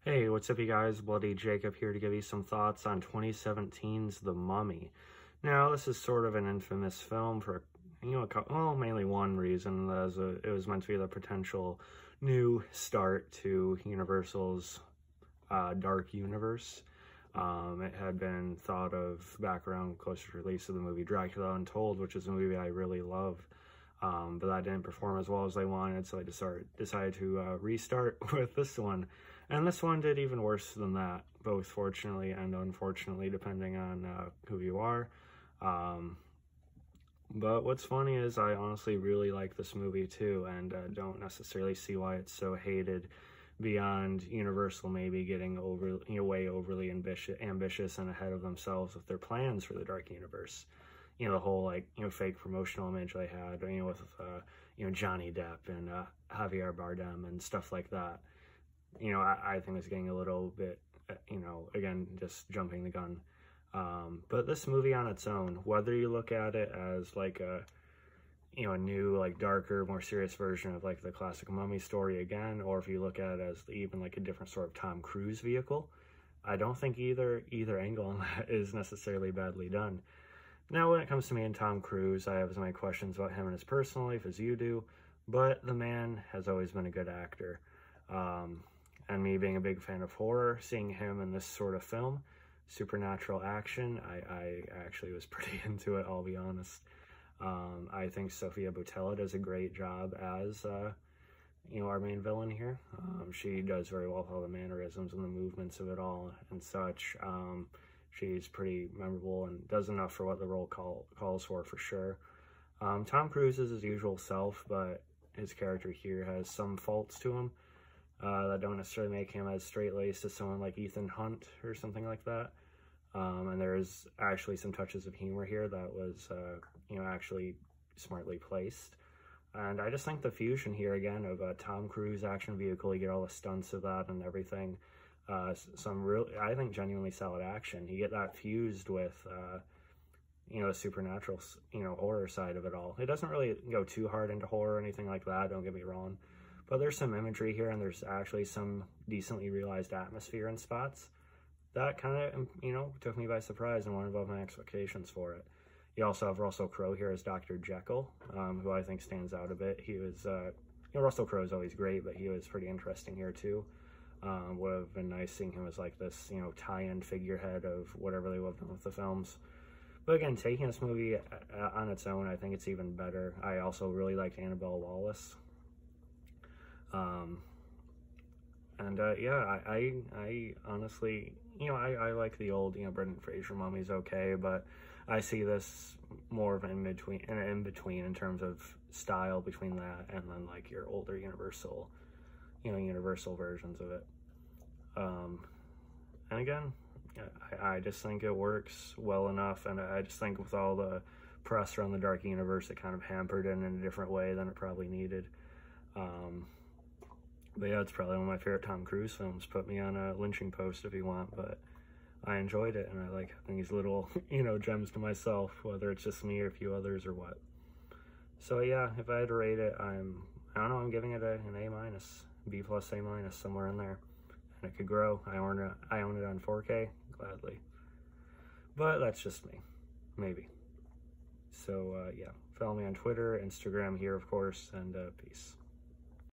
Hey, what's up, you guys? Bloody Jacob here to give you some thoughts on 2017's The Mummy. Now, this is sort of an infamous film for, mainly one reason. It was meant to be the potential new start to Universal's Dark Universe. It had been thought of back around closer to release of the movie Dracula Untold, which is a movie I really love. But that didn't perform as well as they wanted, so they decided to restart with this one. And this one did even worse than that, both fortunately and unfortunately, depending on who you are. But what's funny is I honestly really like this movie too, and don't necessarily see why it's so hated beyond Universal maybe getting way overly ambitious and ahead of themselves with their plans for the Dark Universe. The whole fake promotional image they had, with Johnny Depp and Javier Bardem and stuff like that. I think it's getting a little bit, again, just jumping the gun. But this movie on its own, whether you look at it as like a new, darker, more serious version of like the classic Mummy story again, or if you look at it as even like a different sort of Tom Cruise vehicle, I don't think either angle on that is necessarily badly done. Now, when it comes to me and Tom Cruise, I have as many questions about him and his personal life as you do, but the man has always been a good actor. And me being a big fan of horror, seeing him in this sort of film, supernatural action, I actually was pretty into it, I'll be honest. I think Sofia Boutella does a great job as, our main villain here. She does very well with all the mannerisms and the movements of it all and such. She's pretty memorable and does enough for what the role calls for sure. Tom Cruise is his usual self, but his character here has some faults to him that don't necessarily make him as straight-laced as someone like Ethan Hunt or something like that. And there's actually some touches of humor here that was, actually smartly placed. And I just think the fusion here, again, of a Tom Cruise action vehicle, you get all the stunts of that and everything. Some real, I think, genuinely solid action. You get that fused with, the supernatural, horror side of it all. It doesn't really go too hard into horror or anything like that, don't get me wrong. But there's some imagery here, and there's actually some decently realized atmosphere in spots. That kind of, took me by surprise and went above my expectations for it. You also have Russell Crowe here as Dr. Jekyll, who I think stands out a bit. He was, Russell Crowe is always great, but he was pretty interesting here too. Would have been nice seeing him as like this, tie-in figurehead of whatever they would have done with the films. But again, taking this movie on its own, I think it's even better. I also really liked Annabelle Wallis. I honestly, I like the old, Brendan Fraser Mummy's okay, but I see this more of an in-between in terms of style between that and then like your older Universal versions of it. And again, I just think it works well enough, and I just think with all the press around the Dark Universe, it kind of hampered it in a different way than it probably needed. But yeah, it's probably one of my favorite Tom Cruise films. Put me on a lynching post if you want, but I enjoyed it, and I like having these little, gems to myself, whether it's just me or a few others or what. So yeah, if I had to rate it, I'm giving it an A-, B+, A-, somewhere in there. And it could grow. I own it on 4K, gladly. But that's just me, maybe. So yeah, follow me on Twitter, Instagram here, of course, and peace.